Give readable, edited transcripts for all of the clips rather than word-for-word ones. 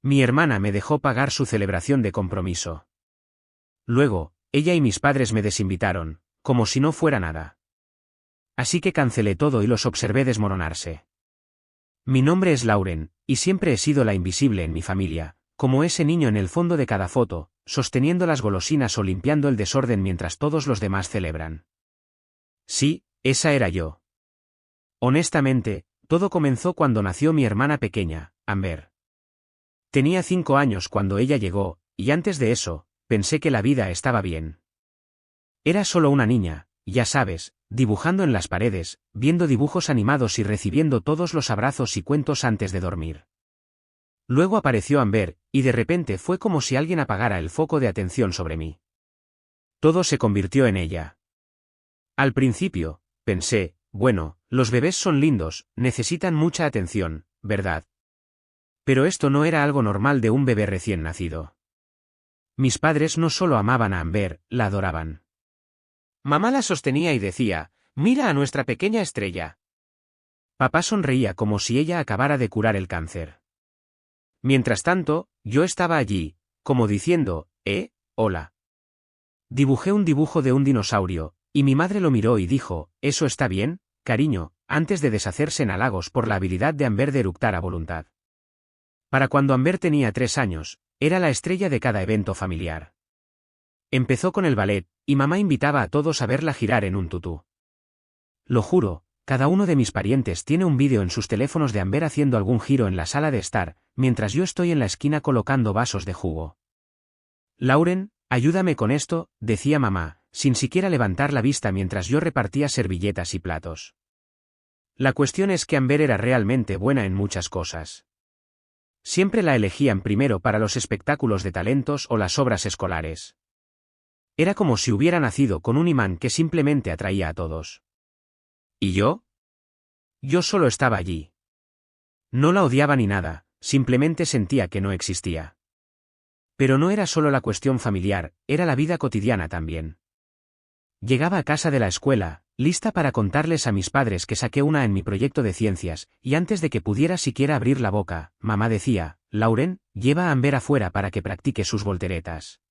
Mi hermana me dejó pagar su celebración de compromiso. Luego, ella y mis padres me desinvitaron, como si no fuera nada. Así que cancelé todo y los observé desmoronarse. Mi nombre es Lauren, y siempre he sido la invisible en mi familia, como ese niño en el fondo de cada foto, sosteniendo las golosinas o limpiando el desorden mientras todos los demás celebran. Sí, esa era yo. Honestamente, todo comenzó cuando nació mi hermana pequeña, Amber. Tenía 5 años cuando ella llegó, y antes de eso, pensé que la vida estaba bien. Era solo una niña, ya sabes, dibujando en las paredes, viendo dibujos animados y recibiendo todos los abrazos y cuentos antes de dormir. Luego apareció Amber, y de repente fue como si alguien apagara el foco de atención sobre mí. Todo se convirtió en ella. Al principio, pensé, bueno, los bebés son lindos, necesitan mucha atención, ¿verdad? Pero esto no era algo normal de un bebé recién nacido. Mis padres no solo amaban a Amber, la adoraban. Mamá la sostenía y decía, «Mira a nuestra pequeña estrella». Papá sonreía como si ella acabara de curar el cáncer. Mientras tanto, yo estaba allí, como diciendo, hola. Dibujé un dibujo de un dinosaurio, y mi madre lo miró y dijo, «¿Eso está bien, cariño?», antes de deshacerse en halagos por la habilidad de Amber de eructar a voluntad. Para cuando Amber tenía 3 años, era la estrella de cada evento familiar. Empezó con el ballet, y mamá invitaba a todos a verla girar en un tutú. Lo juro, cada uno de mis parientes tiene un vídeo en sus teléfonos de Amber haciendo algún giro en la sala de estar, mientras yo estoy en la esquina colocando vasos de jugo. Lauren, ayúdame con esto, decía mamá, sin siquiera levantar la vista mientras yo repartía servilletas y platos. La cuestión es que Amber era realmente buena en muchas cosas. Siempre la elegían primero para los espectáculos de talentos o las obras escolares. Era como si hubiera nacido con un imán que simplemente atraía a todos. ¿Y yo? Yo solo estaba allí. No la odiaba ni nada, simplemente sentía que no existía. Pero no era solo la cuestión familiar, era la vida cotidiana también. Llegaba a casa de la escuela, lista para contarles a mis padres que saqué una en mi proyecto de ciencias, y antes de que pudiera siquiera abrir la boca, mamá decía, «Lauren, lleva a Amber afuera para que practique sus volteretas».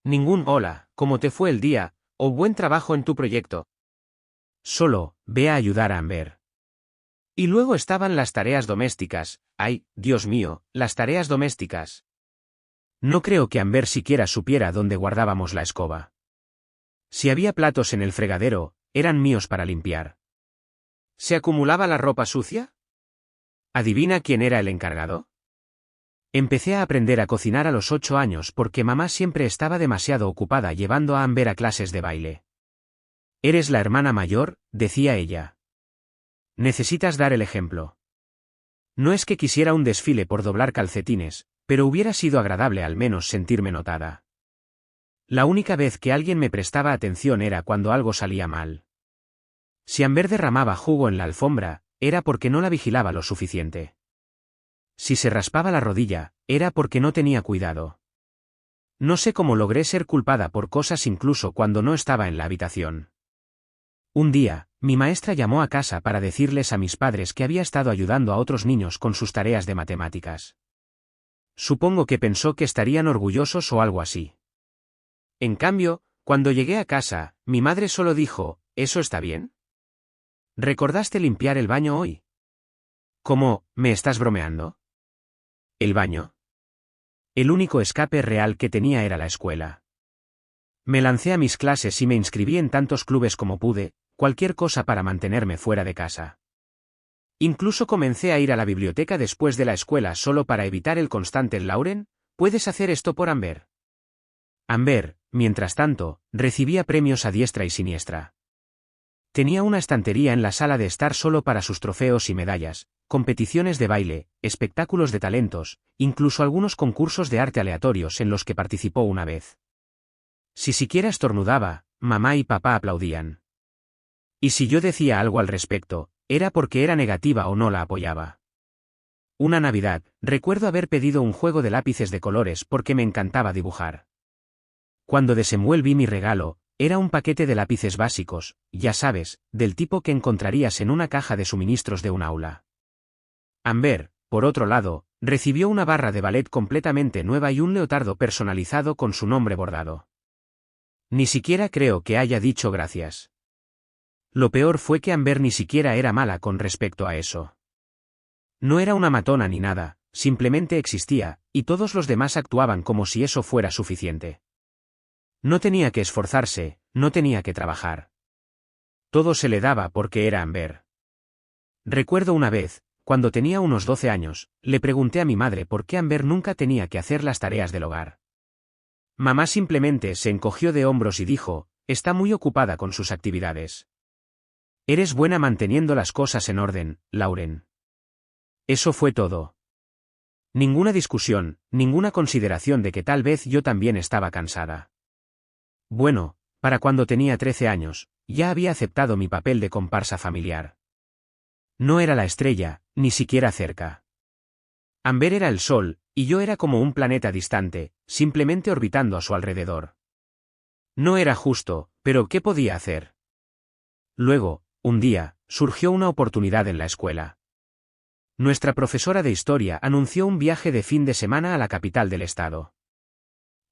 Ningún «hola, ¿cómo te fue el día?» o «buen trabajo en tu proyecto». Solo, ve a ayudar a Amber. Y luego estaban las tareas domésticas, ¡ay, Dios mío, las tareas domésticas! No creo que Amber siquiera supiera dónde guardábamos la escoba. Si había platos en el fregadero, eran míos para limpiar. ¿Se acumulaba la ropa sucia? ¿Adivina quién era el encargado? Empecé a aprender a cocinar a los 8 años porque mamá siempre estaba demasiado ocupada llevando a Amber a clases de baile. «Eres la hermana mayor», decía ella. «Necesitas dar el ejemplo». No es que quisiera un desfile por doblar calcetines, pero hubiera sido agradable al menos sentirme notada. La única vez que alguien me prestaba atención era cuando algo salía mal. Si Amber derramaba jugo en la alfombra, era porque no la vigilaba lo suficiente. Si se raspaba la rodilla, era porque no tenía cuidado. No sé cómo logré ser culpada por cosas incluso cuando no estaba en la habitación. Un día, mi maestra llamó a casa para decirles a mis padres que había estado ayudando a otros niños con sus tareas de matemáticas. Supongo que pensó que estarían orgullosos o algo así. En cambio, cuando llegué a casa, mi madre solo dijo, «¿Eso está bien? ¿Recordaste limpiar el baño hoy?» ¿Cómo, me estás bromeando? ¿El baño? El único escape real que tenía era la escuela. Me lancé a mis clases y me inscribí en tantos clubes como pude, cualquier cosa para mantenerme fuera de casa. Incluso comencé a ir a la biblioteca después de la escuela solo para evitar el constante «Lauren, ¿puedes hacer esto por Amber?» Amber, mientras tanto, recibía premios a diestra y siniestra. Tenía una estantería en la sala de estar solo para sus trofeos y medallas, competiciones de baile, espectáculos de talentos, incluso algunos concursos de arte aleatorios en los que participó una vez. Si siquiera estornudaba, mamá y papá aplaudían. Y si yo decía algo al respecto, era porque era negativa o no la apoyaba. Una Navidad, recuerdo haber pedido un juego de lápices de colores porque me encantaba dibujar. Cuando desenvolví mi regalo, era un paquete de lápices básicos, ya sabes, del tipo que encontrarías en una caja de suministros de un aula. Amber, por otro lado, recibió una barra de ballet completamente nueva y un leotardo personalizado con su nombre bordado. Ni siquiera creo que haya dicho gracias. Lo peor fue que Amber ni siquiera era mala con respecto a eso. No era una matona ni nada, simplemente existía, y todos los demás actuaban como si eso fuera suficiente. No tenía que esforzarse, no tenía que trabajar. Todo se le daba porque era Amber. Recuerdo una vez, cuando tenía unos 12 años, le pregunté a mi madre por qué Amber nunca tenía que hacer las tareas del hogar. Mamá simplemente se encogió de hombros y dijo, está muy ocupada con sus actividades. Eres buena manteniendo las cosas en orden, Lauren. Eso fue todo. Ninguna discusión, ninguna consideración de que tal vez yo también estaba cansada. Bueno, para cuando tenía 13 años, ya había aceptado mi papel de comparsa familiar. No era la estrella, ni siquiera cerca. Amber era el sol, y yo era como un planeta distante, simplemente orbitando a su alrededor. No era justo, pero ¿qué podía hacer? Luego, un día, surgió una oportunidad en la escuela. Nuestra profesora de historia anunció un viaje de fin de semana a la capital del estado.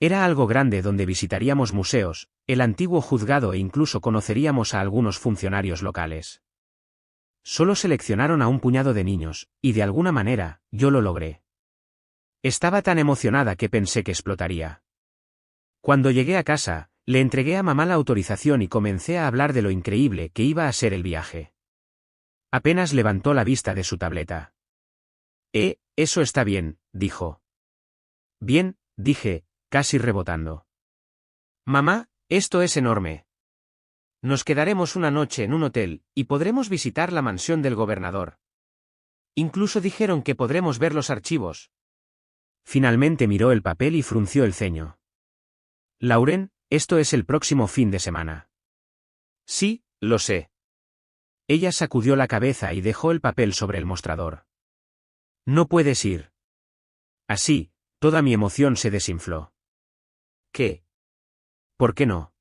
Era algo grande donde visitaríamos museos, el antiguo juzgado e incluso conoceríamos a algunos funcionarios locales. Solo seleccionaron a un puñado de niños, y de alguna manera, yo lo logré. Estaba tan emocionada que pensé que explotaría. Cuando llegué a casa, le entregué a mamá la autorización y comencé a hablar de lo increíble que iba a ser el viaje. Apenas levantó la vista de su tableta. Eso está bien, dijo. Bien, dije, casi rebotando. Mamá, esto es enorme. Nos quedaremos una noche en un hotel, y podremos visitar la mansión del gobernador. Incluso dijeron que podremos ver los archivos. Finalmente miró el papel y frunció el ceño. Lauren, esto es el próximo fin de semana. Sí, lo sé. Ella sacudió la cabeza y dejó el papel sobre el mostrador. No puedes ir. Así, toda mi emoción se desinfló. ¿Qué? ¿Por qué no?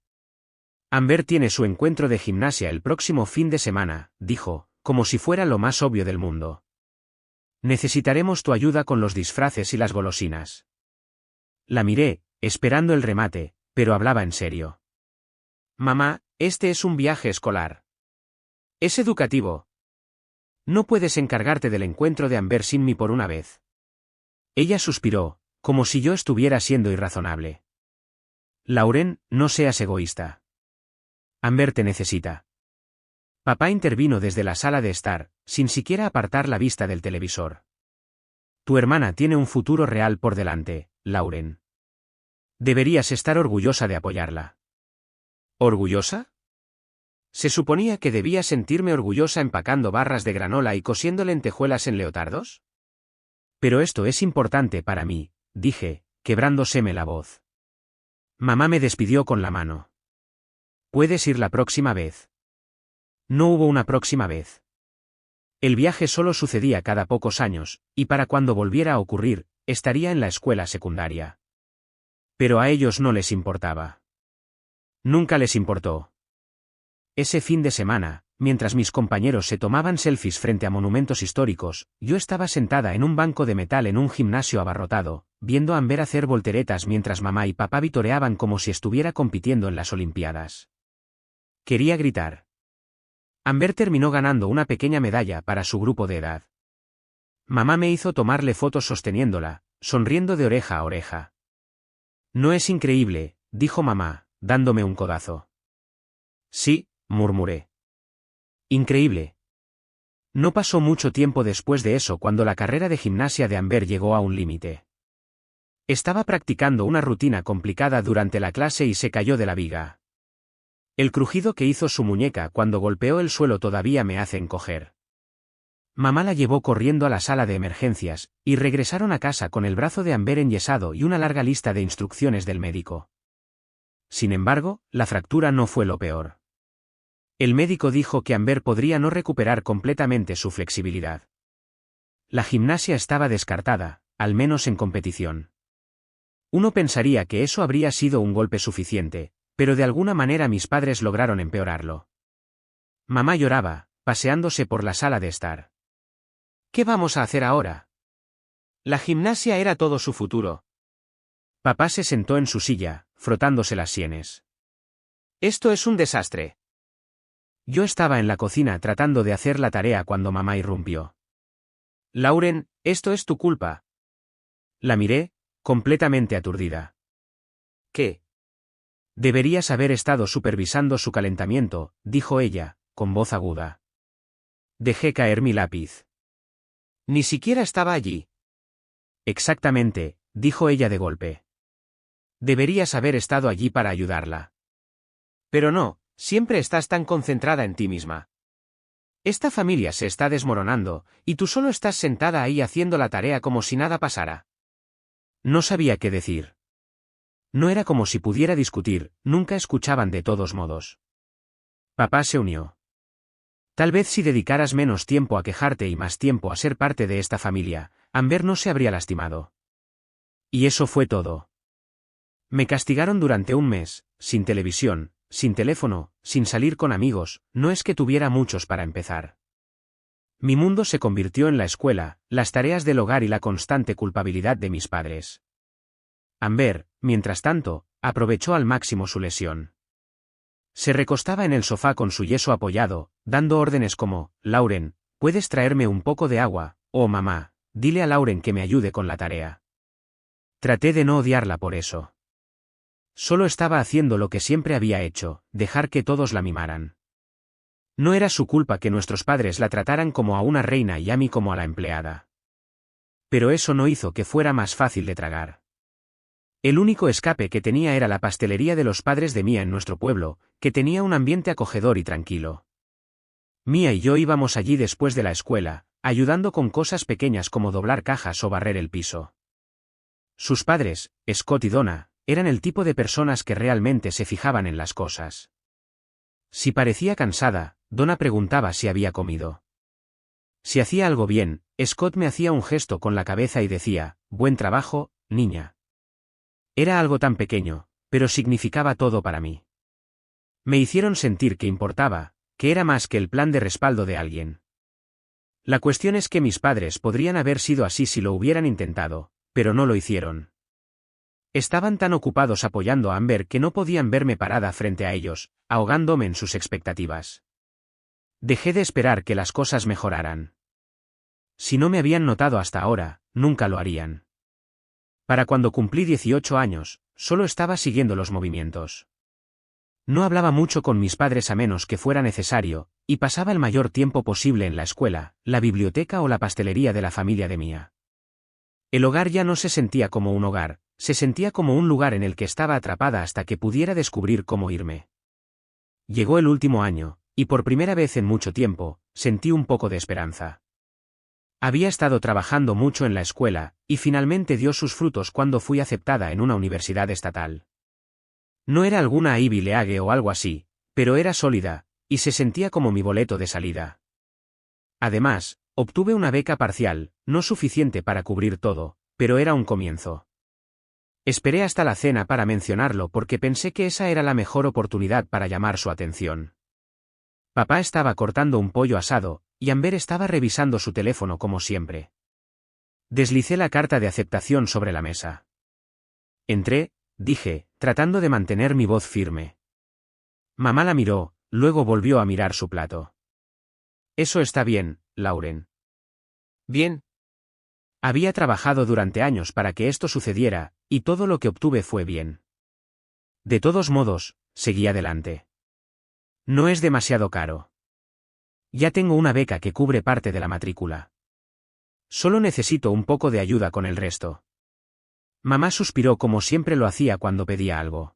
Amber tiene su encuentro de gimnasia el próximo fin de semana, dijo, como si fuera lo más obvio del mundo. Necesitaremos tu ayuda con los disfraces y las golosinas. La miré, esperando el remate, pero hablaba en serio. Mamá, este es un viaje escolar. Es educativo. No puedes encargarte del encuentro de Amber sin mí por una vez. Ella suspiró, como si yo estuviera siendo irrazonable. Lauren, no seas egoísta. Amber te necesita. Papá intervino desde la sala de estar, sin siquiera apartar la vista del televisor. Tu hermana tiene un futuro real por delante, Lauren. Deberías estar orgullosa de apoyarla. ¿Orgullosa? ¿Se suponía que debía sentirme orgullosa empacando barras de granola y cosiendo lentejuelas en leotardos? Pero esto es importante para mí, dije, quebrándoseme la voz. Mamá me despidió con la mano. ¿Puedes ir la próxima vez? No hubo una próxima vez. El viaje solo sucedía cada pocos años, y para cuando volviera a ocurrir, estaría en la escuela secundaria. Pero a ellos no les importaba. Nunca les importó. Ese fin de semana, mientras mis compañeros se tomaban selfies frente a monumentos históricos, yo estaba sentada en un banco de metal en un gimnasio abarrotado, viendo a Amber hacer volteretas mientras mamá y papá vitoreaban como si estuviera compitiendo en las Olimpiadas. Quería gritar. Amber terminó ganando una pequeña medalla para su grupo de edad. Mamá me hizo tomarle fotos sosteniéndola, sonriendo de oreja a oreja. No es increíble, dijo mamá, dándome un codazo. Sí, murmuré. Increíble. No pasó mucho tiempo después de eso cuando la carrera de gimnasia de Amber llegó a un límite. Estaba practicando una rutina complicada durante la clase y se cayó de la viga. El crujido que hizo su muñeca cuando golpeó el suelo todavía me hace encoger. Mamá la llevó corriendo a la sala de emergencias, y regresaron a casa con el brazo de Amber enyesado y una larga lista de instrucciones del médico. Sin embargo, la fractura no fue lo peor. El médico dijo que Amber podría no recuperar completamente su flexibilidad. La gimnasia estaba descartada, al menos en competición. Uno pensaría que eso habría sido un golpe suficiente, pero de alguna manera mis padres lograron empeorarlo. Mamá lloraba, paseándose por la sala de estar. ¿Qué vamos a hacer ahora? La gimnasia era todo su futuro. Papá se sentó en su silla, frotándose las sienes. Esto es un desastre. Yo estaba en la cocina tratando de hacer la tarea cuando mamá irrumpió. Lauren, esto es tu culpa. La miré, completamente aturdida. ¿Qué? Deberías haber estado supervisando su calentamiento, dijo ella, con voz aguda. Dejé caer mi lápiz. Ni siquiera estaba allí. Exactamente, dijo ella de golpe. Deberías haber estado allí para ayudarla. Pero no, siempre estás tan concentrada en ti misma. Esta familia se está desmoronando, y tú solo estás sentada ahí haciendo la tarea como si nada pasara. No sabía qué decir. No era como si pudiera discutir, nunca escuchaban de todos modos. Papá se unió. Tal vez si dedicaras menos tiempo a quejarte y más tiempo a ser parte de esta familia, Amber no se habría lastimado. Y eso fue todo. Me castigaron durante un mes, sin televisión, sin teléfono, sin salir con amigos, no es que tuviera muchos para empezar. Mi mundo se convirtió en la escuela, las tareas del hogar y la constante culpabilidad de mis padres. Amber, mientras tanto, aprovechó al máximo su lesión. Se recostaba en el sofá con su yeso apoyado, dando órdenes como, Lauren, ¿puedes traerme un poco de agua? O mamá, dile a Lauren que me ayude con la tarea. Traté de no odiarla por eso. Solo estaba haciendo lo que siempre había hecho, dejar que todos la mimaran. No era su culpa que nuestros padres la trataran como a una reina y a mí como a la empleada. Pero eso no hizo que fuera más fácil de tragar. El único escape que tenía era la pastelería de los padres de Mia en nuestro pueblo, que tenía un ambiente acogedor y tranquilo. Mia y yo íbamos allí después de la escuela, ayudando con cosas pequeñas como doblar cajas o barrer el piso. Sus padres, Scott y Donna, eran el tipo de personas que realmente se fijaban en las cosas. Si parecía cansada, Donna preguntaba si había comido. Si hacía algo bien, Scott me hacía un gesto con la cabeza y decía, buen trabajo, niña. Era algo tan pequeño, pero significaba todo para mí. Me hicieron sentir que importaba, que era más que el plan de respaldo de alguien. La cuestión es que mis padres podrían haber sido así si lo hubieran intentado, pero no lo hicieron. Estaban tan ocupados apoyando a Amber que no podían verme parada frente a ellos, ahogándome en sus expectativas. Dejé de esperar que las cosas mejoraran. Si no me habían notado hasta ahora, nunca lo harían. Para cuando cumplí 18 años, solo estaba siguiendo los movimientos. No hablaba mucho con mis padres a menos que fuera necesario, y pasaba el mayor tiempo posible en la escuela, la biblioteca o la pastelería de la familia de Mia. El hogar ya no se sentía como un hogar, se sentía como un lugar en el que estaba atrapada hasta que pudiera descubrir cómo irme. Llegó el último año, y por primera vez en mucho tiempo, sentí un poco de esperanza. Había estado trabajando mucho en la escuela, y finalmente dio sus frutos cuando fui aceptada en una universidad estatal. No era alguna Ivy League o algo así, pero era sólida, y se sentía como mi boleto de salida. Además, obtuve una beca parcial, no suficiente para cubrir todo, pero era un comienzo. Esperé hasta la cena para mencionarlo porque pensé que esa era la mejor oportunidad para llamar su atención. Papá estaba cortando un pollo asado, y Amber estaba revisando su teléfono como siempre. Deslicé la carta de aceptación sobre la mesa. Entré, dije, tratando de mantener mi voz firme. Mamá la miró, luego volvió a mirar su plato. Eso está bien, Lauren. Bien. Había trabajado durante años para que esto sucediera, y todo lo que obtuve fue bien. De todos modos, seguí adelante. No es demasiado caro. Ya tengo una beca que cubre parte de la matrícula. Solo necesito un poco de ayuda con el resto. Mamá suspiró como siempre lo hacía cuando pedía algo.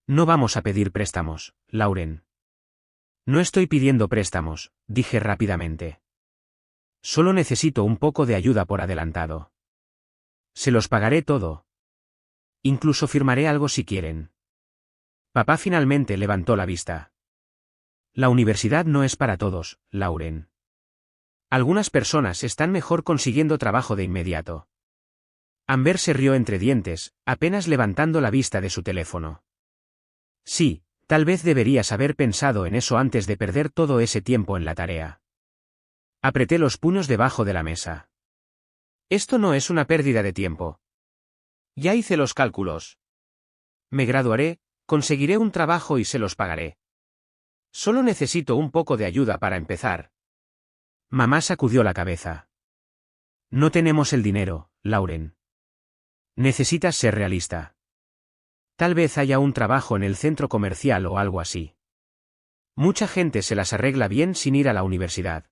No vamos a pedir préstamos, Lauren. No estoy pidiendo préstamos, dije rápidamente. Solo necesito un poco de ayuda por adelantado. Se los pagaré todo. Incluso firmaré algo si quieren. Papá finalmente levantó la vista. La universidad no es para todos, Lauren. Algunas personas están mejor consiguiendo trabajo de inmediato. Amber se rió entre dientes, apenas levantando la vista de su teléfono. Sí, tal vez deberías haber pensado en eso antes de perder todo ese tiempo en la tarea. Apreté los puños debajo de la mesa. Esto no es una pérdida de tiempo. Ya hice los cálculos. Me graduaré, conseguiré un trabajo y se los pagaré. Solo necesito un poco de ayuda para empezar. Mamá sacudió la cabeza. No tenemos el dinero, Lauren. Necesitas ser realista. Tal vez haya un trabajo en el centro comercial o algo así. Mucha gente se las arregla bien sin ir a la universidad.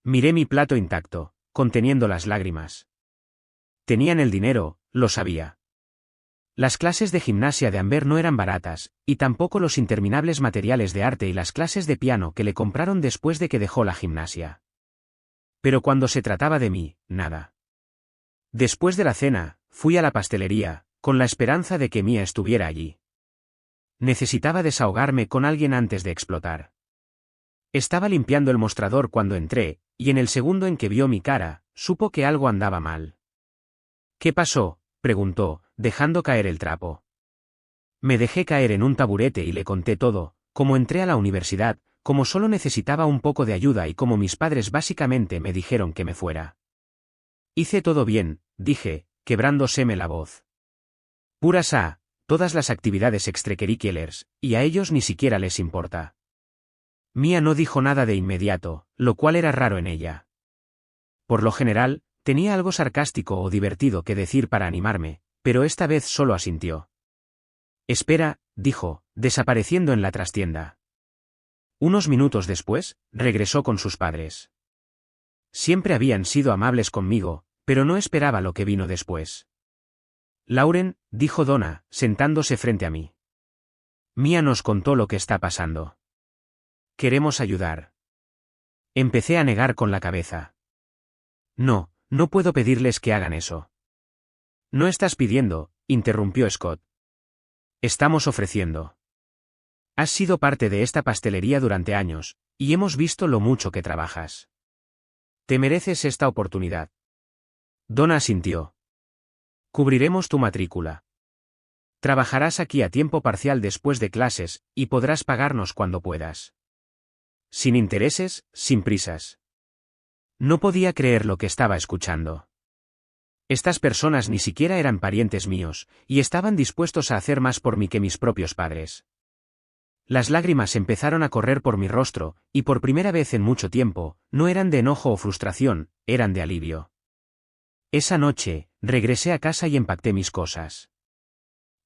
Miré mi plato intacto, conteniendo las lágrimas. Tenían el dinero, lo sabía. Las clases de gimnasia de Amber no eran baratas, y tampoco los interminables materiales de arte y las clases de piano que le compraron después de que dejó la gimnasia. Pero cuando se trataba de mí, nada. Después de la cena, fui a la pastelería, con la esperanza de que Mia estuviera allí. Necesitaba desahogarme con alguien antes de explotar. Estaba limpiando el mostrador cuando entré, y en el segundo en que vio mi cara, supo que algo andaba mal. ¿Qué pasó?, preguntó, dejando caer el trapo. Me dejé caer en un taburete y le conté todo, cómo entré a la universidad, cómo solo necesitaba un poco de ayuda y cómo mis padres básicamente me dijeron que me fuera. Hice todo bien, dije, quebrándoseme la voz. Puras todas las actividades extracurriculares, y a ellos ni siquiera les importa. Mia no dijo nada de inmediato, lo cual era raro en ella. Por lo general, tenía algo sarcástico o divertido que decir para animarme, pero esta vez solo asintió. Espera, dijo, desapareciendo en la trastienda. Unos minutos después, regresó con sus padres. Siempre habían sido amables conmigo, pero no esperaba lo que vino después. Lauren, dijo Donna, sentándose frente a mí. Mia nos contó lo que está pasando. Queremos ayudar. Empecé a negar con la cabeza. No, no puedo pedirles que hagan eso. No estás pidiendo, interrumpió Scott. Estamos ofreciendo. Has sido parte de esta pastelería durante años, y hemos visto lo mucho que trabajas. Te mereces esta oportunidad. Donna asintió. Cubriremos tu matrícula. Trabajarás aquí a tiempo parcial después de clases, y podrás pagarnos cuando puedas. Sin intereses, sin prisas. No podía creer lo que estaba escuchando. Estas personas ni siquiera eran parientes míos, y estaban dispuestos a hacer más por mí que mis propios padres. Las lágrimas empezaron a correr por mi rostro, y por primera vez en mucho tiempo, no eran de enojo o frustración, eran de alivio. Esa noche, regresé a casa y empaqueté mis cosas.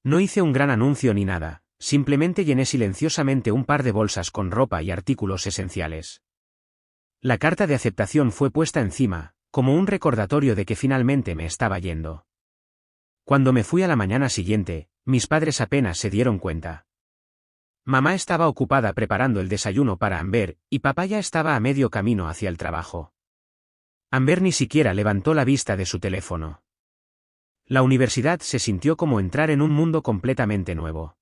No hice un gran anuncio ni nada, simplemente llené silenciosamente un par de bolsas con ropa y artículos esenciales. La carta de aceptación fue puesta encima, como un recordatorio de que finalmente me estaba yendo. Cuando me fui a la mañana siguiente, mis padres apenas se dieron cuenta. Mamá estaba ocupada preparando el desayuno para Amber, y papá ya estaba a medio camino hacia el trabajo. Amber ni siquiera levantó la vista de su teléfono. La universidad se sintió como entrar en un mundo completamente nuevo.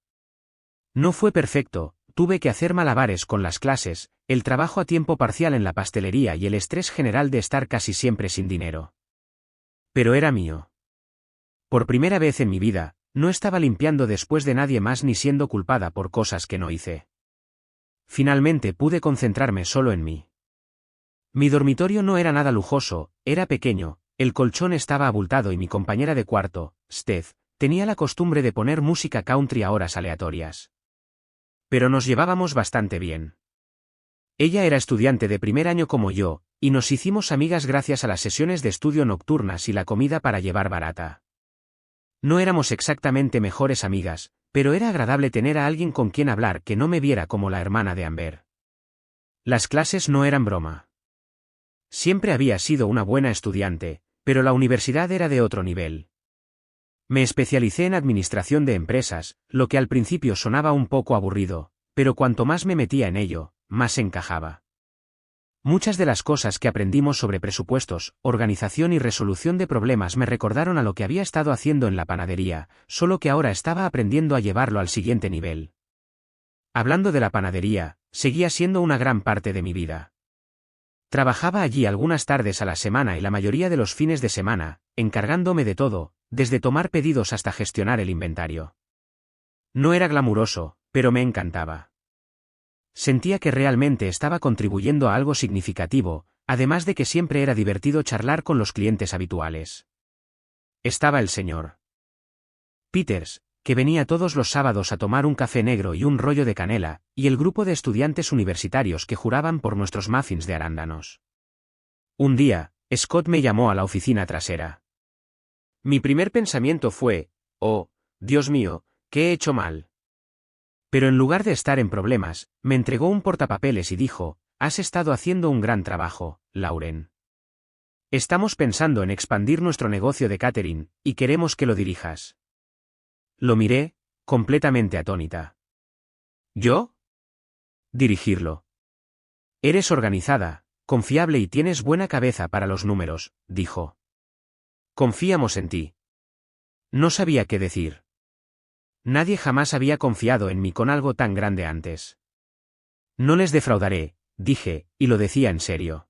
No fue perfecto, tuve que hacer malabares con las clases, el trabajo a tiempo parcial en la pastelería y el estrés general de estar casi siempre sin dinero. Pero era mío. Por primera vez en mi vida, no estaba limpiando después de nadie más ni siendo culpada por cosas que no hice. Finalmente pude concentrarme solo en mí. Mi dormitorio no era nada lujoso, era pequeño, el colchón estaba abultado y mi compañera de cuarto, Steph, tenía la costumbre de poner música country a horas aleatorias. Pero nos llevábamos bastante bien. Ella era estudiante de primer año como yo, y nos hicimos amigas gracias a las sesiones de estudio nocturnas y la comida para llevar barata. No éramos exactamente mejores amigas, pero era agradable tener a alguien con quien hablar que no me viera como la hermana de Amber. Las clases no eran broma. Siempre había sido una buena estudiante, pero la universidad era de otro nivel. Me especialicé en administración de empresas, lo que al principio sonaba un poco aburrido, pero cuanto más me metía en ello, más encajaba. Muchas de las cosas que aprendimos sobre presupuestos, organización y resolución de problemas me recordaron a lo que había estado haciendo en la panadería, solo que ahora estaba aprendiendo a llevarlo al siguiente nivel. Hablando de la panadería, seguía siendo una gran parte de mi vida. Trabajaba allí algunas tardes a la semana y la mayoría de los fines de semana, encargándome de todo, desde tomar pedidos hasta gestionar el inventario. No era glamuroso, pero me encantaba. Sentía que realmente estaba contribuyendo a algo significativo, además de que siempre era divertido charlar con los clientes habituales. Estaba el señor Peters, que venía todos los sábados a tomar un café negro y un rollo de canela, y el grupo de estudiantes universitarios que juraban por nuestros muffins de arándanos. Un día, Scott me llamó a la oficina trasera. Mi primer pensamiento fue, oh, Dios mío, ¿qué he hecho mal? Pero en lugar de estar en problemas, me entregó un portapapeles y dijo, has estado haciendo un gran trabajo, Lauren. Estamos pensando en expandir nuestro negocio de catering, y queremos que lo dirijas. Lo miré, completamente atónita. ¿Yo? Dirigirlo. Eres organizada, confiable y tienes buena cabeza para los números, dijo. Confiamos en ti. No sabía qué decir. Nadie jamás había confiado en mí con algo tan grande antes. No les defraudaré, dije, y lo decía en serio.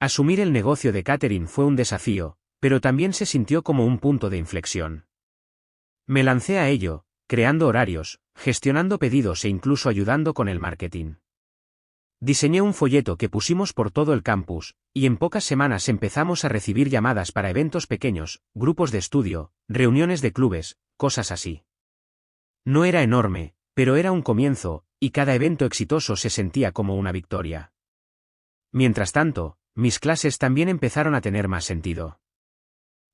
Asumir el negocio de catering fue un desafío, pero también se sintió como un punto de inflexión. Me lancé a ello, creando horarios, gestionando pedidos e incluso ayudando con el marketing. Diseñé un folleto que pusimos por todo el campus, y en pocas semanas empezamos a recibir llamadas para eventos pequeños, grupos de estudio, reuniones de clubes, cosas así. No era enorme, pero era un comienzo, y cada evento exitoso se sentía como una victoria. Mientras tanto, mis clases también empezaron a tener más sentido.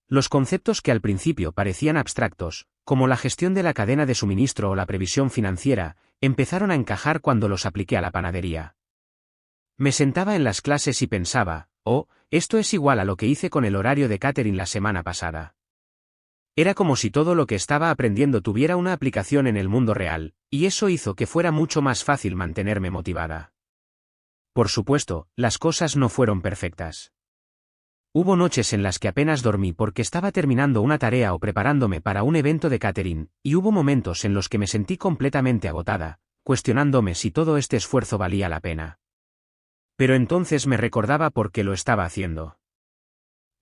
Los conceptos que al principio parecían abstractos, como la gestión de la cadena de suministro o la previsión financiera, empezaron a encajar cuando los apliqué a la panadería. Me sentaba en las clases y pensaba, oh, esto es igual a lo que hice con el horario de catering la semana pasada. Era como si todo lo que estaba aprendiendo tuviera una aplicación en el mundo real, y eso hizo que fuera mucho más fácil mantenerme motivada. Por supuesto, las cosas no fueron perfectas. Hubo noches en las que apenas dormí porque estaba terminando una tarea o preparándome para un evento de catering, y hubo momentos en los que me sentí completamente agotada, cuestionándome si todo este esfuerzo valía la pena. Pero entonces me recordaba por qué lo estaba haciendo.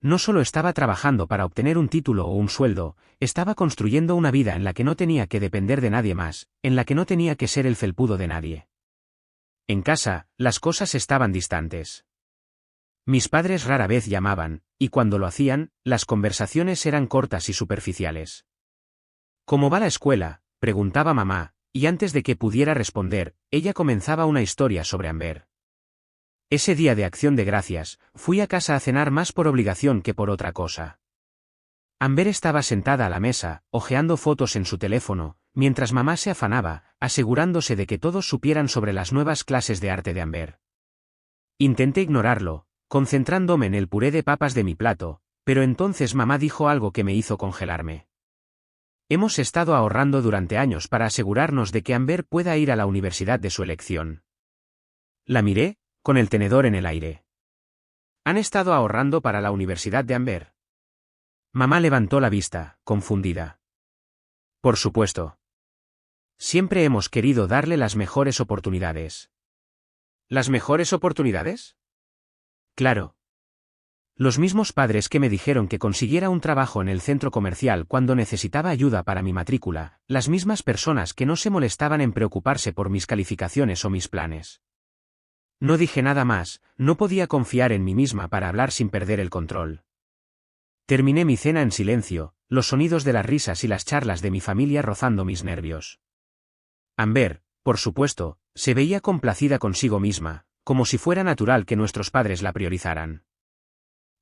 No solo estaba trabajando para obtener un título o un sueldo, estaba construyendo una vida en la que no tenía que depender de nadie más, en la que no tenía que ser el felpudo de nadie. En casa, las cosas estaban distantes. Mis padres rara vez llamaban, y cuando lo hacían, las conversaciones eran cortas y superficiales. ¿Cómo va la escuela?, preguntaba mamá, y antes de que pudiera responder, ella comenzaba una historia sobre Amber. Ese día de Acción de Gracias, fui a casa a cenar más por obligación que por otra cosa. Amber estaba sentada a la mesa, hojeando fotos en su teléfono, mientras mamá se afanaba, asegurándose de que todos supieran sobre las nuevas clases de arte de Amber. Intenté ignorarlo, concentrándome en el puré de papas de mi plato, pero entonces mamá dijo algo que me hizo congelarme. Hemos estado ahorrando durante años para asegurarnos de que Amber pueda ir a la universidad de su elección. La miré, con el tenedor en el aire. ¿Han estado ahorrando para la universidad de Amber? Mamá levantó la vista, confundida. Por supuesto. Siempre hemos querido darle las mejores oportunidades. ¿Las mejores oportunidades? Claro. Los mismos padres que me dijeron que consiguiera un trabajo en el centro comercial cuando necesitaba ayuda para mi matrícula, las mismas personas que no se molestaban en preocuparse por mis calificaciones o mis planes. No dije nada más, no podía confiar en mí misma para hablar sin perder el control. Terminé mi cena en silencio, los sonidos de las risas y las charlas de mi familia rozando mis nervios. Amber, por supuesto, se veía complacida consigo misma, como si fuera natural que nuestros padres la priorizaran.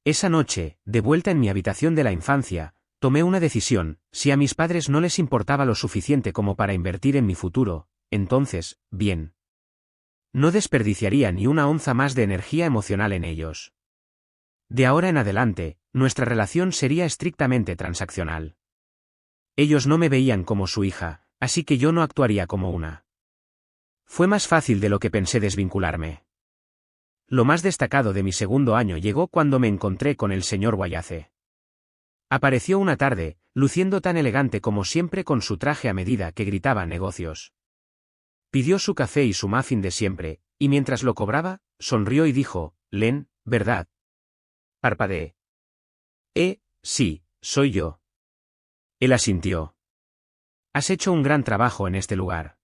Esa noche, de vuelta en mi habitación de la infancia, tomé una decisión: si a mis padres no les importaba lo suficiente como para invertir en mi futuro, entonces, bien. No desperdiciaría ni una onza más de energía emocional en ellos. De ahora en adelante, nuestra relación sería estrictamente transaccional. Ellos no me veían como su hija, así que yo no actuaría como una. Fue más fácil de lo que pensé desvincularme. Lo más destacado de mi segundo año llegó cuando me encontré con el señor Wallace. Apareció una tarde, luciendo tan elegante como siempre con su traje a medida que gritaba negocios. Pidió su café y su muffin de siempre, y mientras lo cobraba, sonrió y dijo, Len, ¿verdad? Parpadeé. Sí, soy yo. Él asintió. Has hecho un gran trabajo en este lugar.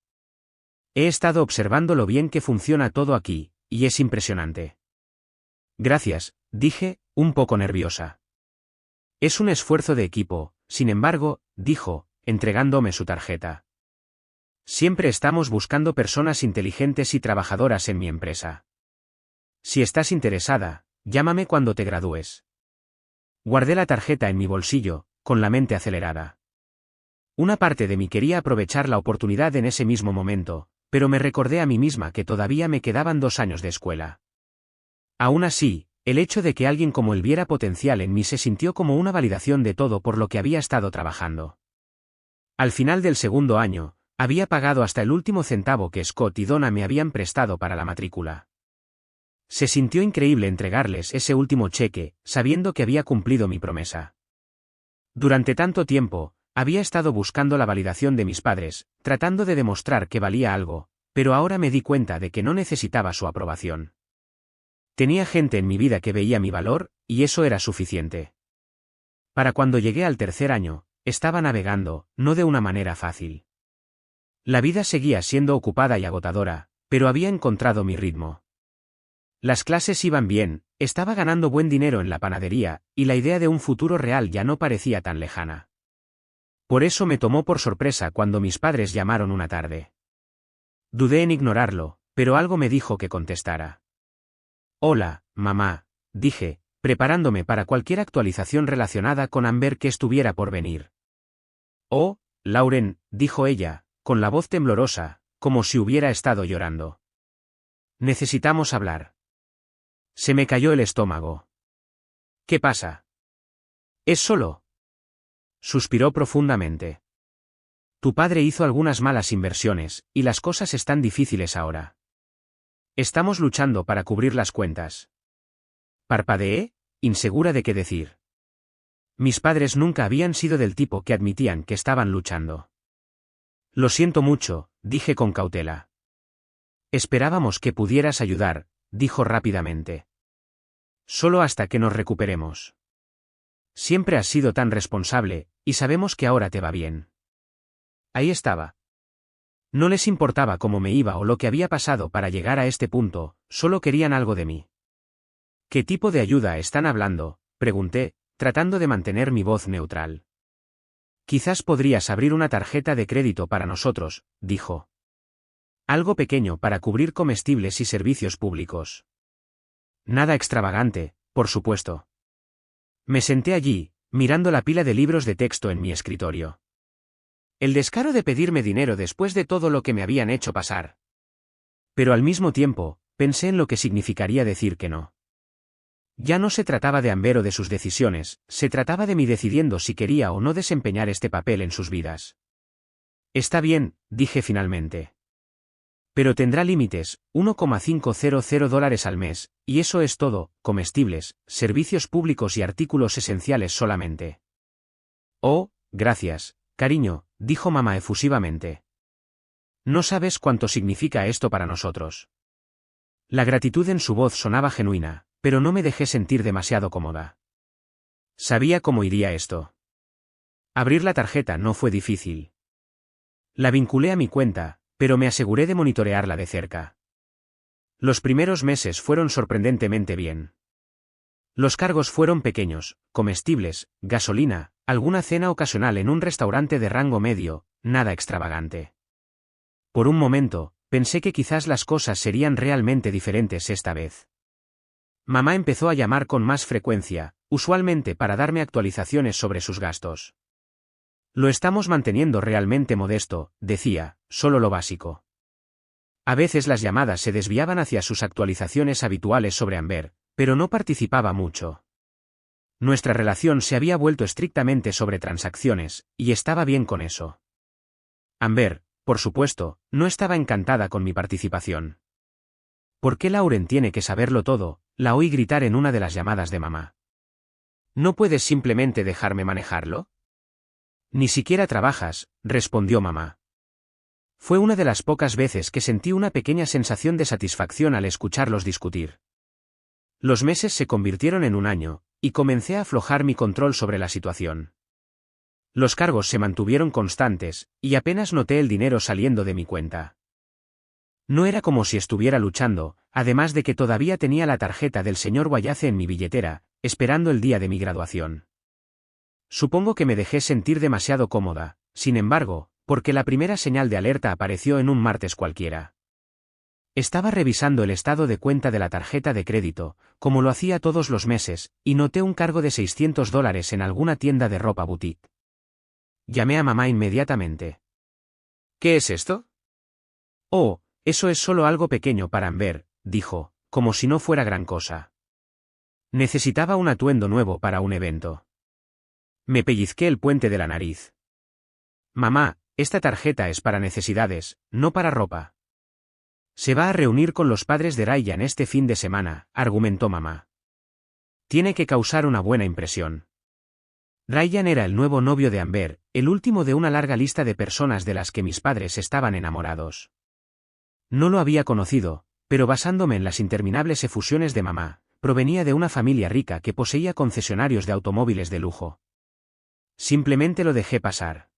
He estado observando lo bien que funciona todo aquí, y es impresionante. Gracias, dije, un poco nerviosa. Es un esfuerzo de equipo, sin embargo, dijo, entregándome su tarjeta. Siempre estamos buscando personas inteligentes y trabajadoras en mi empresa. Si estás interesada, llámame cuando te gradúes. Guardé la tarjeta en mi bolsillo, con la mente acelerada. Una parte de mí quería aprovechar la oportunidad en ese mismo momento, pero me recordé a mí misma que todavía me quedaban 2 años de escuela. Aún así, el hecho de que alguien como él viera potencial en mí se sintió como una validación de todo por lo que había estado trabajando. Al final del segundo año, había pagado hasta el último centavo que Scott y Donna me habían prestado para la matrícula. Se sintió increíble entregarles ese último cheque, sabiendo que había cumplido mi promesa. Durante tanto tiempo, había estado buscando la validación de mis padres, tratando de demostrar que valía algo, pero ahora me di cuenta de que no necesitaba su aprobación. Tenía gente en mi vida que veía mi valor, y eso era suficiente. Para cuando llegué al tercer año, estaba navegando, no de una manera fácil. La vida seguía siendo ocupada y agotadora, pero había encontrado mi ritmo. Las clases iban bien, estaba ganando buen dinero en la panadería, y la idea de un futuro real ya no parecía tan lejana. Por eso me tomó por sorpresa cuando mis padres llamaron una tarde. Dudé en ignorarlo, pero algo me dijo que contestara. Hola, mamá, dije, preparándome para cualquier actualización relacionada con Amber que estuviera por venir. Oh, Lauren, dijo ella, con la voz temblorosa, como si hubiera estado llorando. Necesitamos hablar. Se me cayó el estómago. ¿Qué pasa? ¿Es solo? Suspiró profundamente. Tu padre hizo algunas malas inversiones, y las cosas están difíciles ahora. Estamos luchando para cubrir las cuentas. Parpadeé, insegura de qué decir. Mis padres nunca habían sido del tipo que admitían que estaban luchando. Lo siento mucho, dije con cautela. Esperábamos que pudieras ayudar, dijo rápidamente. Solo hasta que nos recuperemos. Siempre has sido tan responsable, y sabemos que ahora te va bien. Ahí estaba. No les importaba cómo me iba o lo que había pasado para llegar a este punto, solo querían algo de mí. ¿Qué tipo de ayuda están hablando?, pregunté, tratando de mantener mi voz neutral. Quizás podrías abrir una tarjeta de crédito para nosotros, dijo. Algo pequeño para cubrir comestibles y servicios públicos. Nada extravagante, por supuesto. Me senté allí, mirando la pila de libros de texto en mi escritorio. El descaro de pedirme dinero después de todo lo que me habían hecho pasar. Pero al mismo tiempo, pensé en lo que significaría decir que no. Ya no se trataba de Amber o de sus decisiones, se trataba de mí decidiendo si quería o no desempeñar este papel en sus vidas. Está bien, dije finalmente. Pero tendrá límites, $1,500 al mes, y eso es todo, comestibles, servicios públicos y artículos esenciales solamente. Oh, gracias, cariño, dijo mamá efusivamente. No sabes cuánto significa esto para nosotros. La gratitud en su voz sonaba genuina, pero no me dejé sentir demasiado cómoda. Sabía cómo iría esto. Abrir la tarjeta no fue difícil. La vinculé a mi cuenta, pero me aseguré de monitorearla de cerca. Los primeros meses fueron sorprendentemente bien. Los cargos fueron pequeños, comestibles, gasolina, alguna cena ocasional en un restaurante de rango medio, nada extravagante. Por un momento, pensé que quizás las cosas serían realmente diferentes esta vez. Mamá empezó a llamar con más frecuencia, usualmente para darme actualizaciones sobre sus gastos. Lo estamos manteniendo realmente modesto, decía, solo lo básico. A veces las llamadas se desviaban hacia sus actualizaciones habituales sobre Amber, pero no participaba mucho. Nuestra relación se había vuelto estrictamente sobre transacciones, y estaba bien con eso. Amber, por supuesto, no estaba encantada con mi participación. ¿Por qué Lauren tiene que saberlo todo?, la oí gritar en una de las llamadas de mamá. ¿No puedes simplemente dejarme manejarlo? Ni siquiera trabajas, respondió mamá. Fue una de las pocas veces que sentí una pequeña sensación de satisfacción al escucharlos discutir. Los meses se convirtieron en un año, y comencé a aflojar mi control sobre la situación. Los cargos se mantuvieron constantes, y apenas noté el dinero saliendo de mi cuenta. No era como si estuviera luchando, además de que todavía tenía la tarjeta del señor Wallace en mi billetera, esperando el día de mi graduación. Supongo que me dejé sentir demasiado cómoda, sin embargo, porque la primera señal de alerta apareció en un martes cualquiera. Estaba revisando el estado de cuenta de la tarjeta de crédito, como lo hacía todos los meses, y noté un cargo de $600 en alguna tienda de ropa boutique. Llamé a mamá inmediatamente. ¿Qué es esto? Oh, eso es solo algo pequeño para Amber, dijo, como si no fuera gran cosa. Necesitaba un atuendo nuevo para un evento. Me pellizqué el puente de la nariz. Mamá, esta tarjeta es para necesidades, no para ropa. Se va a reunir con los padres de Ryan este fin de semana, argumentó mamá. Tiene que causar una buena impresión. Ryan era el nuevo novio de Amber, el último de una larga lista de personas de las que mis padres estaban enamorados. No lo había conocido, pero basándome en las interminables efusiones de mamá, provenía de una familia rica que poseía concesionarios de automóviles de lujo. Simplemente lo dejé pasar.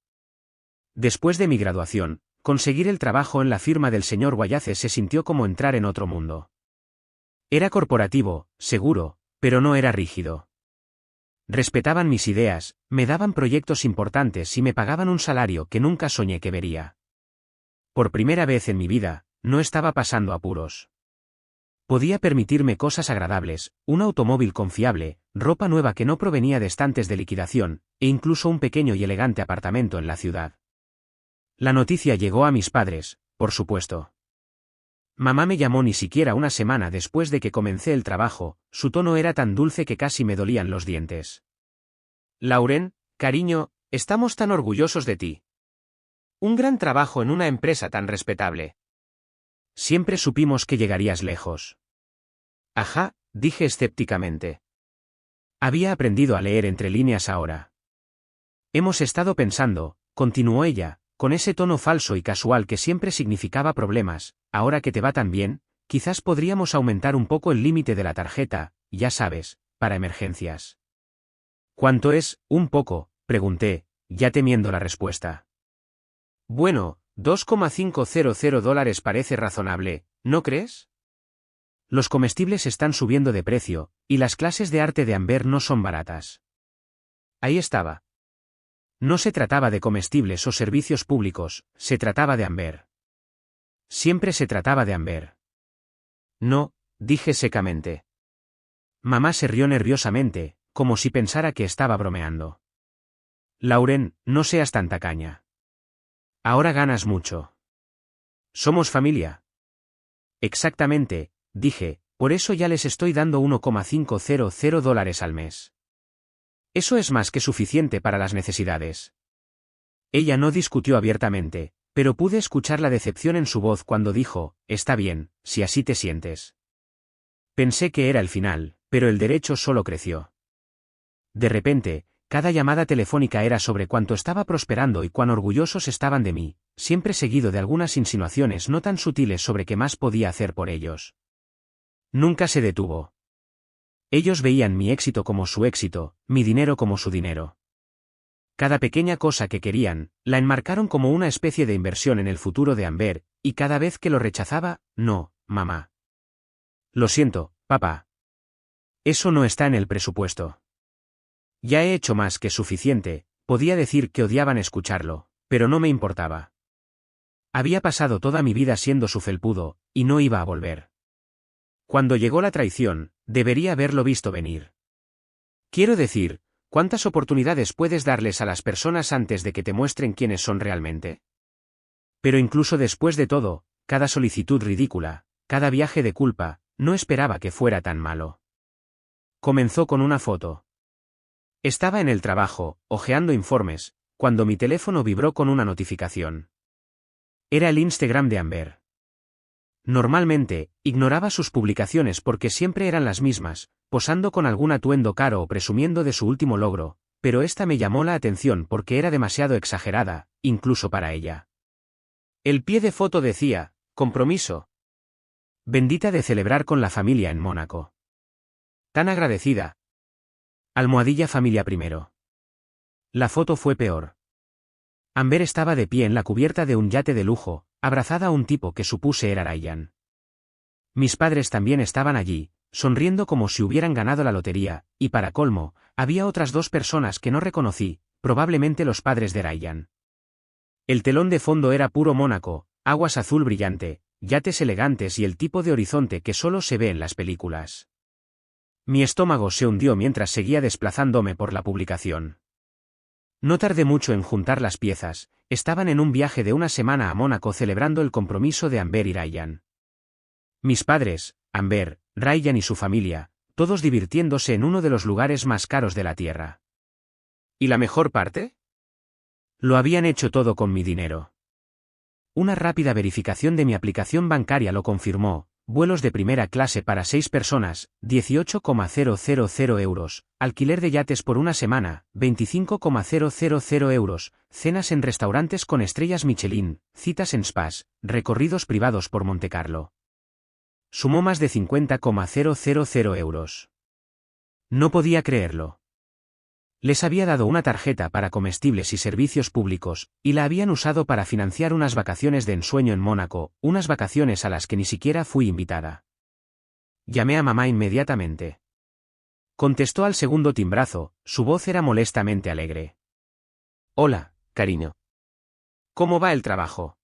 Después de mi graduación, conseguir el trabajo en la firma del señor Wallace se sintió como entrar en otro mundo. Era corporativo, seguro, pero no era rígido. Respetaban mis ideas, me daban proyectos importantes y me pagaban un salario que nunca soñé que vería. Por primera vez en mi vida, no estaba pasando apuros. Podía permitirme cosas agradables, un automóvil confiable, ropa nueva que no provenía de estantes de liquidación, e incluso un pequeño y elegante apartamento en la ciudad. La noticia llegó a mis padres, por supuesto. Mamá me llamó ni siquiera una semana después de que comencé el trabajo, su tono era tan dulce que casi me dolían los dientes. Lauren, cariño, estamos tan orgullosos de ti. Un gran trabajo en una empresa tan respetable. Siempre supimos que llegarías lejos. Ajá, dije escépticamente. Había aprendido a leer entre líneas ahora. Hemos estado pensando, continuó ella, con ese tono falso y casual que siempre significaba problemas, ahora que te va tan bien, quizás podríamos aumentar un poco el límite de la tarjeta, ya sabes, para emergencias. ¿Cuánto es, un poco?, pregunté, ya temiendo la respuesta. Bueno, $2,500 parece razonable, ¿no crees? Los comestibles están subiendo de precio, y las clases de arte de Amber no son baratas. Ahí estaba. No se trataba de comestibles o servicios públicos, se trataba de Amber. Siempre se trataba de Amber. No, dije secamente. Mamá se rió nerviosamente, como si pensara que estaba bromeando. Lauren, no seas tan tacaña. Ahora ganas mucho. Somos familia. Exactamente, dije, por eso ya les estoy dando $1,500 al mes. Eso es más que suficiente para las necesidades. Ella no discutió abiertamente, pero pude escuchar la decepción en su voz cuando dijo, está bien, si así te sientes. Pensé que era el final, pero el derecho solo creció. De repente, cada llamada telefónica era sobre cuánto estaba prosperando y cuán orgullosos estaban de mí, siempre seguido de algunas insinuaciones no tan sutiles sobre qué más podía hacer por ellos. Nunca se detuvo. Ellos veían mi éxito como su éxito, mi dinero como su dinero. Cada pequeña cosa que querían, la enmarcaron como una especie de inversión en el futuro de Amber, y cada vez que lo rechazaba, no, mamá. Lo siento, papá. Eso no está en el presupuesto. Ya he hecho más que suficiente, podía decir que odiaban escucharlo, pero no me importaba. Había pasado toda mi vida siendo su felpudo, y no iba a volver. Cuando llegó la traición, debería haberlo visto venir. Quiero decir, ¿cuántas oportunidades puedes darles a las personas antes de que te muestren quiénes son realmente? Pero incluso después de todo, cada solicitud ridícula, cada viaje de culpa, no esperaba que fuera tan malo. Comenzó con una foto. Estaba en el trabajo, hojeando informes, cuando mi teléfono vibró con una notificación. Era el Instagram de Amber. Normalmente, ignoraba sus publicaciones porque siempre eran las mismas, posando con algún atuendo caro o presumiendo de su último logro, pero esta me llamó la atención porque era demasiado exagerada, incluso para ella. El pie de foto decía, compromiso. Bendita de celebrar con la familia en Mónaco. Tan agradecida. Almohadilla familia primero. La foto fue peor. Amber estaba de pie en la cubierta de un yate de lujo, abrazada a un tipo que supuse era Ryan. Mis padres también estaban allí, sonriendo como si hubieran ganado la lotería, y para colmo, había otras 2 personas que no reconocí, probablemente los padres de Ryan. El telón de fondo era puro Mónaco, aguas azul brillante, yates elegantes y el tipo de horizonte que solo se ve en las películas. Mi estómago se hundió mientras seguía desplazándome por la publicación. No tardé mucho en juntar las piezas, estaban en un viaje de una semana a Mónaco celebrando el compromiso de Amber y Ryan. Mis padres, Amber, Ryan y su familia, todos divirtiéndose en uno de los lugares más caros de la tierra. ¿Y la mejor parte? Lo habían hecho todo con mi dinero. Una rápida verificación de mi aplicación bancaria lo confirmó: vuelos de primera clase para 6 personas, 18,000 euros, alquiler de yates por una semana, 25,000 euros, cenas en restaurantes con estrellas Michelin, citas en spas, recorridos privados por Montecarlo. Sumó más de 50,000 euros. No podía creerlo. Les había dado una tarjeta para comestibles y servicios públicos, y la habían usado para financiar unas vacaciones de ensueño en Mónaco, unas vacaciones a las que ni siquiera fui invitada. Llamé a mamá inmediatamente. Contestó al segundo timbrazo, su voz era molestamente alegre. Hola, cariño. ¿Cómo va el trabajo?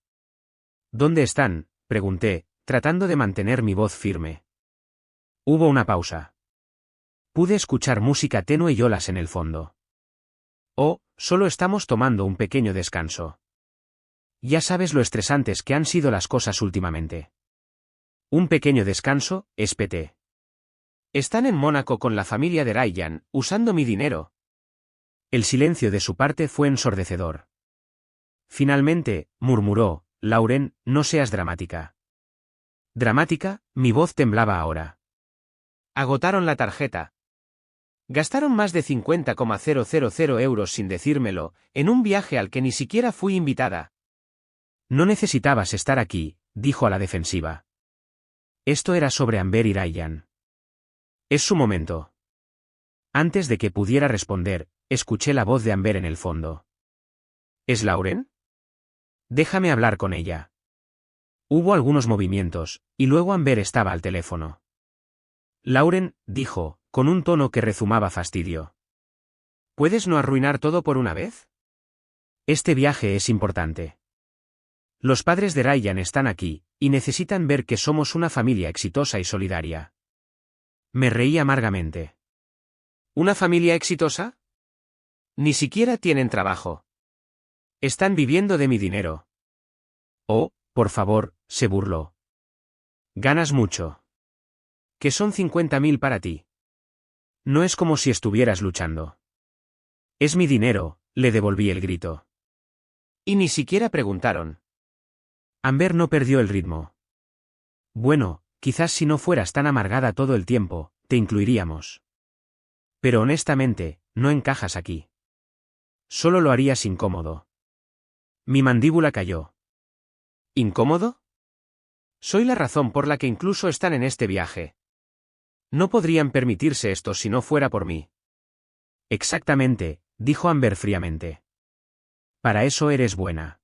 ¿Dónde están?, pregunté, tratando de mantener mi voz firme. Hubo una pausa. Pude escuchar música tenue y olas en el fondo. Oh, solo estamos tomando un pequeño descanso. Ya sabes lo estresantes que han sido las cosas últimamente. Un pequeño descanso, espeté. Están en Mónaco con la familia de Ryan, usando mi dinero. El silencio de su parte fue ensordecedor. Finalmente, murmuró: Lauren, no seas dramática. ¿Dramática? Mi voz temblaba ahora. Agotaron la tarjeta. Gastaron más de 50,000 euros sin decírmelo, en un viaje al que ni siquiera fui invitada. No necesitabas estar aquí, dijo a la defensiva. Esto era sobre Amber y Ryan. Es su momento. Antes de que pudiera responder, escuché la voz de Amber en el fondo. ¿Es Lauren? Déjame hablar con ella. Hubo algunos movimientos, y luego Amber estaba al teléfono. Lauren, dijo, con un tono que rezumaba fastidio. ¿Puedes no arruinar todo por una vez? Este viaje es importante. Los padres de Ryan están aquí, y necesitan ver que somos una familia exitosa y solidaria. Me reí amargamente. ¿Una familia exitosa? Ni siquiera tienen trabajo. Están viviendo de mi dinero. Oh, por favor, se burló. Ganas mucho. ¿Qué son 50.000 para ti? No es como si estuvieras luchando. Es mi dinero, le devolví el grito. Y ni siquiera preguntaron. Amber no perdió el ritmo. Bueno, quizás si no fueras tan amargada todo el tiempo, te incluiríamos. Pero honestamente, no encajas aquí. Solo lo harías incómodo. Mi mandíbula cayó. ¿Incómodo? Soy la razón por la que incluso están en este viaje. No podrían permitirse esto si no fuera por mí. Exactamente, dijo Amber fríamente. Para eso eres buena.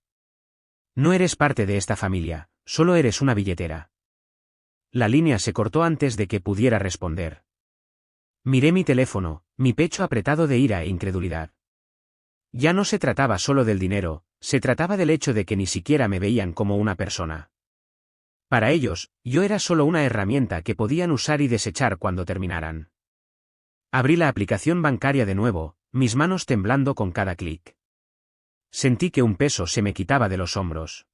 No eres parte de esta familia, solo eres una billetera. La línea se cortó antes de que pudiera responder. Miré mi teléfono, mi pecho apretado de ira e incredulidad. Ya no se trataba solo del dinero, se trataba del hecho de que ni siquiera me veían como una persona. Para ellos, yo era solo una herramienta que podían usar y desechar cuando terminaran. Abrí la aplicación bancaria de nuevo, mis manos temblando con cada clic. Sentí que un peso se me quitaba de los hombros.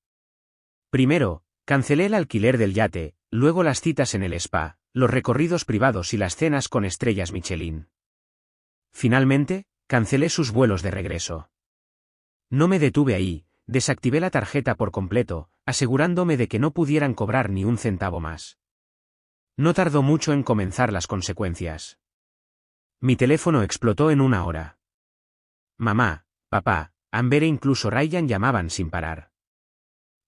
Primero, cancelé el alquiler del yate, luego las citas en el spa, los recorridos privados y las cenas con estrellas Michelin. Finalmente, cancelé sus vuelos de regreso. No me detuve ahí, desactivé la tarjeta por completo, asegurándome de que no pudieran cobrar ni un centavo más. No tardó mucho en comenzar las consecuencias. Mi teléfono explotó en una hora. Mamá, papá, Amber e incluso Ryan llamaban sin parar.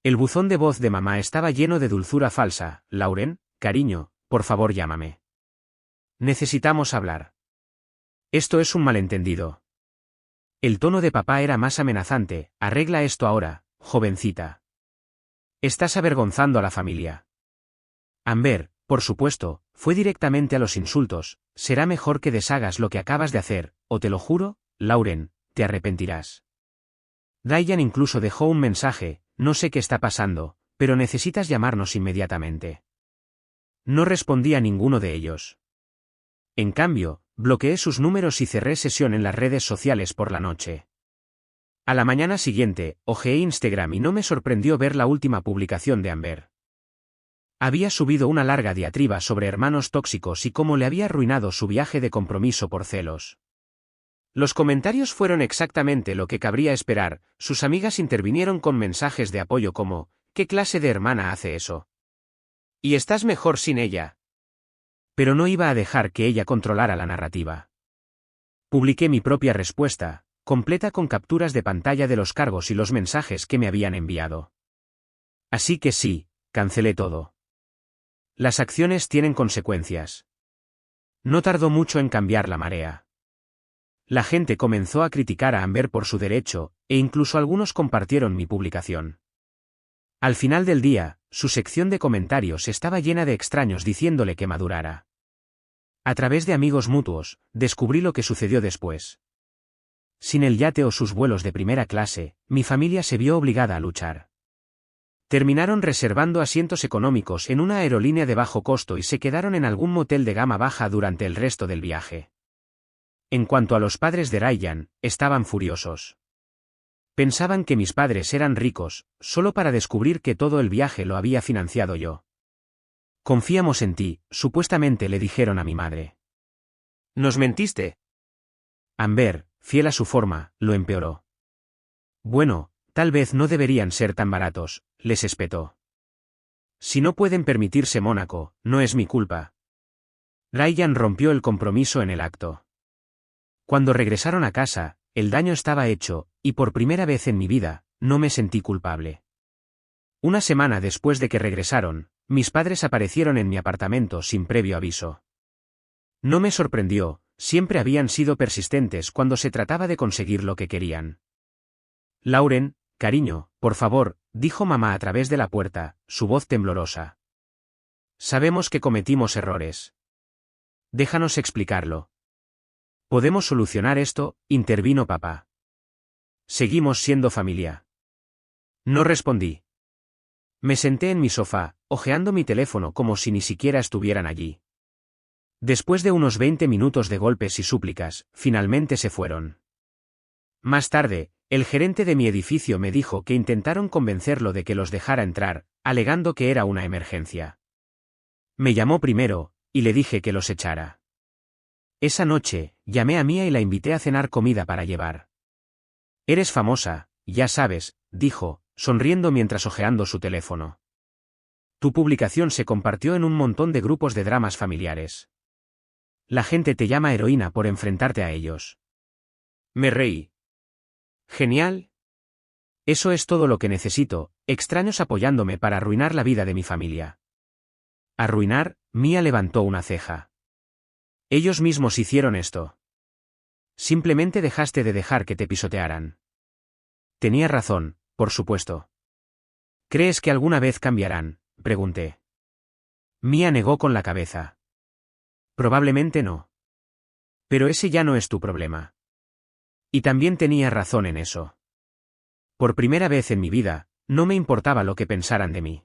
El buzón de voz de mamá estaba lleno de dulzura falsa. Lauren, cariño, por favor llámame. Necesitamos hablar. Esto es un malentendido. El tono de papá era más amenazante. Arregla esto ahora, jovencita. Estás avergonzando a la familia. Amber, por supuesto, fue directamente a los insultos. Será mejor que deshagas lo que acabas de hacer, o te lo juro, Lauren, te arrepentirás. Ryan incluso dejó un mensaje: no sé qué está pasando, pero necesitas llamarnos inmediatamente. No respondí a ninguno de ellos. En cambio, bloqueé sus números y cerré sesión en las redes sociales por la noche. A la mañana siguiente, hojeé Instagram y no me sorprendió ver la última publicación de Amber. Había subido una larga diatriba sobre hermanos tóxicos y cómo le había arruinado su viaje de compromiso por celos. Los comentarios fueron exactamente lo que cabría esperar. Sus amigas intervinieron con mensajes de apoyo como: ¿qué clase de hermana hace eso? Y estás mejor sin ella. Pero no iba a dejar que ella controlara la narrativa. Publiqué mi propia respuesta, completa con capturas de pantalla de los cargos y los mensajes que me habían enviado. Así que sí, cancelé todo. Las acciones tienen consecuencias. No tardó mucho en cambiar la marea. La gente comenzó a criticar a Amber por su derecho, e incluso algunos compartieron mi publicación. Al final del día, su sección de comentarios estaba llena de extraños diciéndole que madurara. A través de amigos mutuos, descubrí lo que sucedió después. Sin el yate o sus vuelos de primera clase, mi familia se vio obligada a luchar. Terminaron reservando asientos económicos en una aerolínea de bajo costo y se quedaron en algún motel de gama baja durante el resto del viaje. En cuanto a los padres de Ryan, estaban furiosos. Pensaban que mis padres eran ricos, solo para descubrir que todo el viaje lo había financiado yo. Confiamos en ti, supuestamente le dijeron a mi madre. Nos mentiste. Amber, fiel a su forma, lo empeoró. Bueno, tal vez no deberían ser tan baratos, les espetó. Si no pueden permitirse Mónaco, no es mi culpa. Ryan rompió el compromiso en el acto. Cuando regresaron a casa, el daño estaba hecho, y por primera vez en mi vida, no me sentí culpable. Una semana después de que regresaron, mis padres aparecieron en mi apartamento sin previo aviso. No me sorprendió, siempre habían sido persistentes cuando se trataba de conseguir lo que querían. Lauren, cariño, por favor, dijo mamá a través de la puerta, su voz temblorosa. Sabemos que cometimos errores. Déjanos explicarlo. Podemos solucionar esto, intervino papá. Seguimos siendo familia. No respondí. Me senté en mi sofá, hojeando mi teléfono como si ni siquiera estuvieran allí. Después de unos 20 minutos de golpes y súplicas, finalmente se fueron. Más tarde, el gerente de mi edificio me dijo que intentaron convencerlo de que los dejara entrar, alegando que era una emergencia. Me llamó primero, y le dije que los echara. Esa noche, llamé a Mia y la invité a cenar comida para llevar. Eres famosa, ya sabes, dijo, sonriendo mientras hojeando su teléfono. Tu publicación se compartió en un montón de grupos de dramas familiares. La gente te llama heroína por enfrentarte a ellos. Me reí. Genial. Eso es todo lo que necesito, extraños apoyándome para arruinar la vida de mi familia. ¿Arruinar? Mia levantó una ceja. Ellos mismos hicieron esto. Simplemente dejaste de dejar que te pisotearan. Tenía razón, por supuesto. ¿Crees que alguna vez cambiarán?, pregunté. Mia negó con la cabeza. Probablemente no. Pero ese ya no es tu problema. Y también tenía razón en eso. Por primera vez en mi vida, no me importaba lo que pensaran de mí.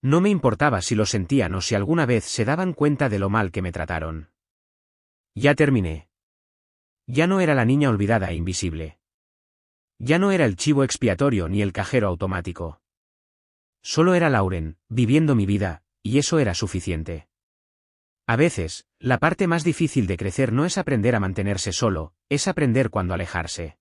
No me importaba si lo sentían o si alguna vez se daban cuenta de lo mal que me trataron. Ya terminé. Ya no era la niña olvidada e invisible. Ya no era el chivo expiatorio ni el cajero automático. Solo era Lauren, viviendo mi vida, y eso era suficiente. A veces, la parte más difícil de crecer no es aprender a mantenerse solo, es aprender cuándo alejarse.